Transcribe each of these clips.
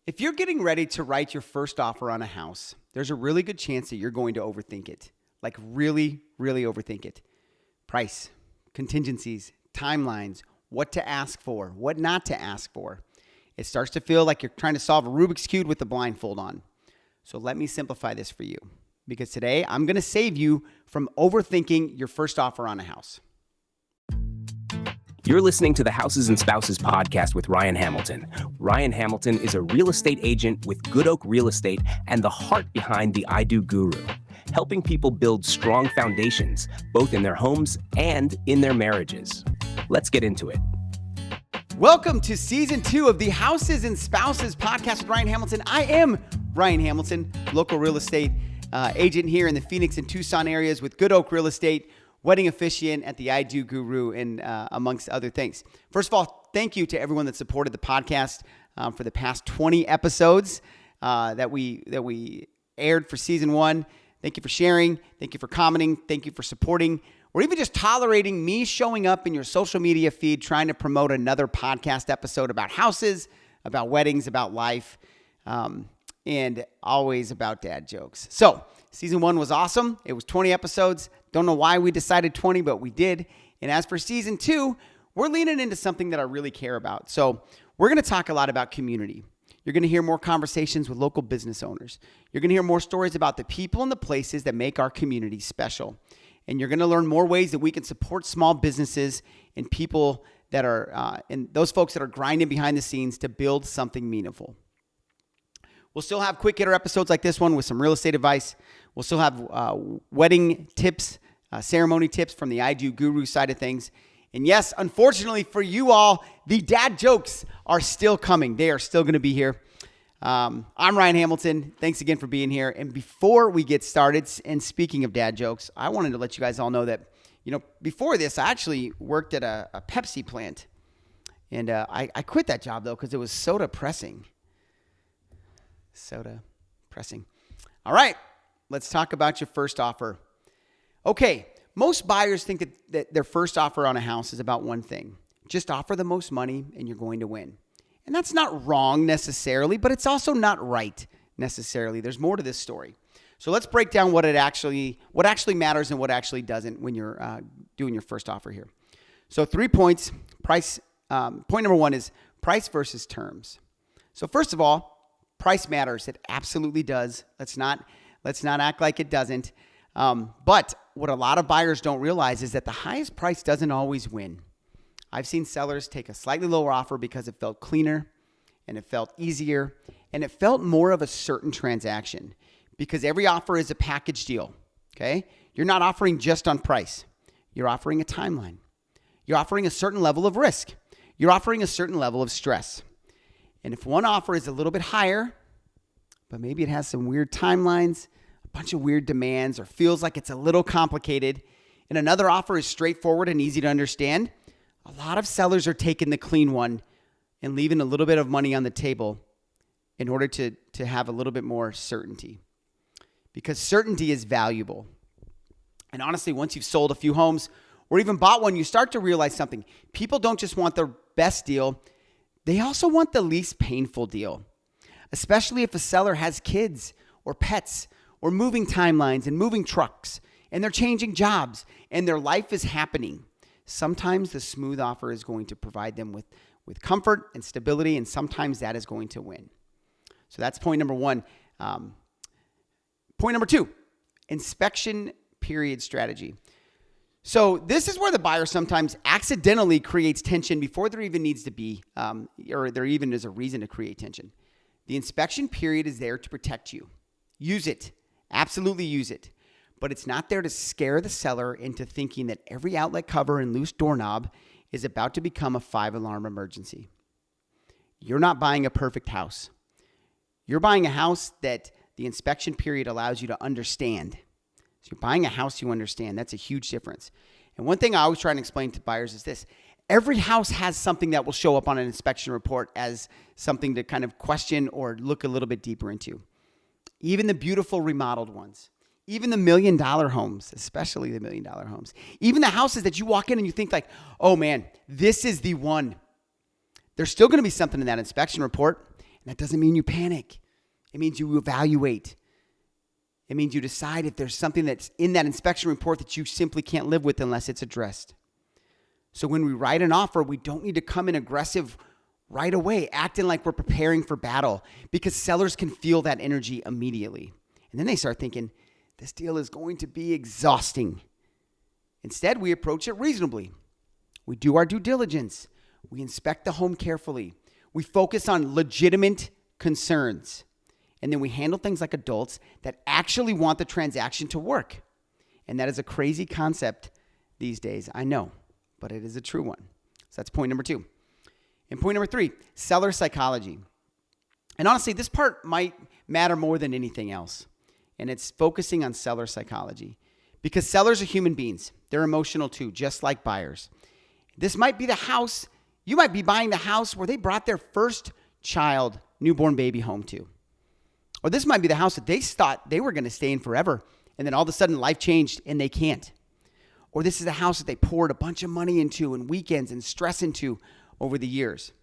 If you're getting ready to write your first offer on a house, there's a really good chance that you're going to overthink it. Like really, really overthink it. Price, contingencies, timelines, what to ask for, what not to ask for. It starts to feel like you're trying to solve a Rubik's Cube with the blindfold on. So let me simplify this for you, because today I'm going to save you from overthinking your first offer on a house. You're listening to the Houses and Spouses podcast with Ryan Hamilton. Ryan Hamilton is a real estate agent with Good Oak Real Estate and the heart behind the I Do Guru, helping people build strong foundations, both in their homes and in their marriages. Let's get into it. Welcome to season 2 of the Houses and Spouses podcast with Ryan Hamilton. I am Ryan Hamilton, local real estate agent here in the Phoenix and Tucson areas with Good Oak Real Estate, wedding officiant at the I Do Guru, and amongst other things. First of all, thank you to everyone that supported the podcast for the past 20 episodes that we aired for season 1. Thank you for sharing. Thank you for commenting. Thank you for supporting, or even just tolerating me showing up in your social media feed trying to promote another podcast episode about houses, about weddings, about life, and always about dad jokes. So season 1 was awesome. It was 20 episodes. Don't know why we decided 20, but we did. And as for season 2, we're leaning into something that I really care about. So we're going to talk a lot about community. You're going to hear more conversations with local business owners. You're going to hear more stories about the people and the places that make our community special. And you're going to learn more ways that we can support small businesses and people that are, and those folks that are grinding behind the scenes to build something meaningful. We'll still have quick hitter episodes like this one with some real estate advice. We'll still have wedding tips, ceremony tips from the I Do Guru side of things. And yes, unfortunately for you all, the dad jokes are still coming. They are still going to be here. I'm Ryan Hamilton. Thanks again for being here. And before we get started, and speaking of dad jokes, I wanted to let you guys all know that, before this, I actually worked at a Pepsi plant. And I quit that job, though, because it was so depressing. All right, let's talk about your first offer. Okay, most buyers think that their first offer on a house is about one thing. Just offer the most money and you're going to win. And that's not wrong necessarily, but it's also not right necessarily. There's more to this story. So let's break down what actually matters and what actually doesn't when you're doing your first offer here. So 3 points. Price. Point number 1 is price versus terms. So first of all, price matters. It absolutely does. Let's not act like it doesn't. But what a lot of buyers don't realize is that the highest price doesn't always win. I've seen sellers take a slightly lower offer because it felt cleaner and it felt easier and it felt more of a certain transaction, because every offer is a package deal. Okay? You're not offering just on price. You're offering a timeline. You're offering a certain level of risk. You're offering a certain level of stress. And if one offer is a little bit higher, but maybe it has some weird timelines, a bunch of weird demands, or feels like it's a little complicated, and another offer is straightforward and easy to understand, a lot of sellers are taking the clean one and leaving a little bit of money on the table in order to have a little bit more certainty. Because certainty is valuable. And honestly, once you've sold a few homes or even bought one, you start to realize something. People don't just want the best deal. They also want the least painful deal, especially if a seller has kids or pets or moving timelines and moving trucks, and they're changing jobs and their life is happening. Sometimes the smooth offer is going to provide them with comfort and stability, and sometimes that is going to win. So that's point number 1. Point number 2, inspection period strategy. So this is where the buyer sometimes accidentally creates tension before there even needs to be, or there even is a reason to create tension. The inspection period is there to protect you. Use it. Absolutely use it. But it's not there to scare the seller into thinking that every outlet cover and loose doorknob is about to become a 5-alarm emergency. You're not buying a perfect house. You're buying a house that the inspection period allows you to understand. So you're buying a house you understand. That's a huge difference. And one thing I always try and explain to buyers is this. Every house has something that will show up on an inspection report as something to kind of question or look a little bit deeper into. Even the beautiful remodeled ones. Even the $1 million homes, especially the $1 million homes. Even the houses that you walk in and you think like, oh man, this is the one. There's still going to be something in that inspection report. And That doesn't mean you panic. It means you evaluate. It means you decide if there's something that's in that inspection report that you simply can't live with unless it's addressed. So when we write an offer, we don't need to come in aggressive right away, acting like we're preparing for battle, because sellers can feel that energy immediately. And then they start thinking, this deal is going to be exhausting. Instead, we approach it reasonably. We do our due diligence. We inspect the home carefully. We focus on legitimate concerns. And then we handle things like adults that actually want the transaction to work. And that is a crazy concept these days, I know, but it is a true one. So that's point number 2. And point number 3, seller psychology. And honestly, this part might matter more than anything else. And it's focusing on seller psychology. Because sellers are human beings. They're emotional too, just like buyers. This might be the house, you might be buying the house where they brought their first child, newborn baby home to. Or this might be the house that they thought they were going to stay in forever, and then all of a sudden life changed and they can't. Or this is the house that they poured a bunch of money into and weekends and stress into over the years.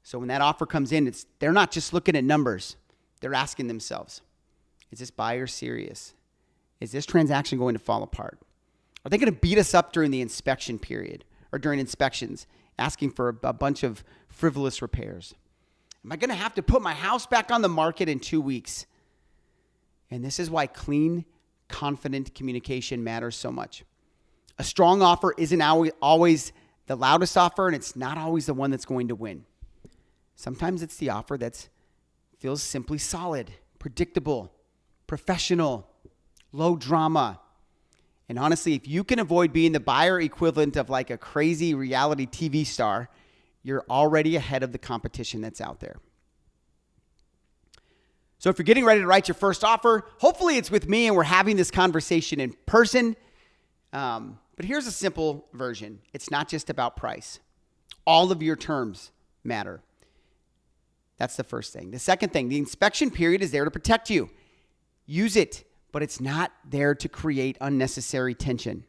So when that offer comes in, they're not just looking at numbers. They're asking themselves, is this buyer serious? Is this transaction going to fall apart? Are they going to beat us up during the inspection period or during inspections, asking for a bunch of frivolous repairs? Am I going to have to put my house back on the market in 2 weeks? And this is why clean, confident communication matters so much. A strong offer isn't always the loudest offer, and it's not always the one that's going to win. Sometimes it's the offer that feels simply solid, predictable, professional, low drama. And honestly, if you can avoid being the buyer equivalent of like a crazy reality TV star, you're already ahead of the competition that's out there. So if you're getting ready to write your first offer, hopefully it's with me and we're having this conversation in person. But here's a simple version. It's not just about price. All of your terms matter. That's the first thing. The second thing, the inspection period is there to protect you. Use it, but it's not there to create unnecessary tension.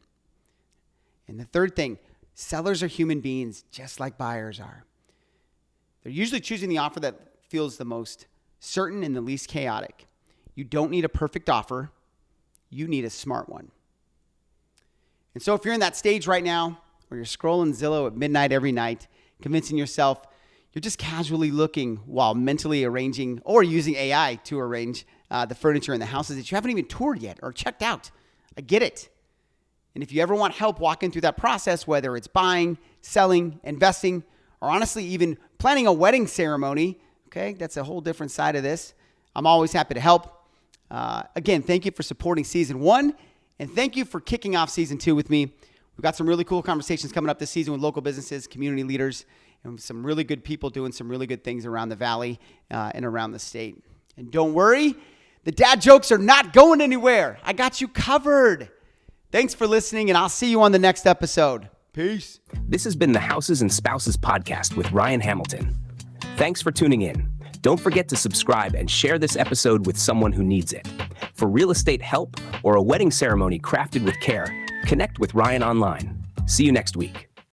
And the third thing, sellers are human beings just like buyers are. They're usually choosing the offer that feels the most certain and the least chaotic. You don't need a perfect offer. You need a smart one. And so if you're in that stage right now where you're scrolling Zillow at midnight every night, convincing yourself you're just casually looking while mentally arranging or using AI to arrange the furniture in the houses that you haven't even toured yet or checked out, I get it. And if you ever want help walking through that process, whether it's buying, selling, investing, or honestly even planning a wedding ceremony, okay, that's a whole different side of this, I'm always happy to help. Again, thank you for supporting season 1, and thank you for kicking off season 2 with me. We've got some really cool conversations coming up this season with local businesses, community leaders, and some really good people doing some really good things around the valley and around the state. And don't worry, the dad jokes are not going anywhere. I got you covered. Thanks for listening, and I'll see you on the next episode. Peace. This has been the Houses and Spouses podcast with Ryan Hamilton. Thanks for tuning in. Don't forget to subscribe and share this episode with someone who needs it. For real estate help or a wedding ceremony crafted with care, connect with Ryan online. See you next week.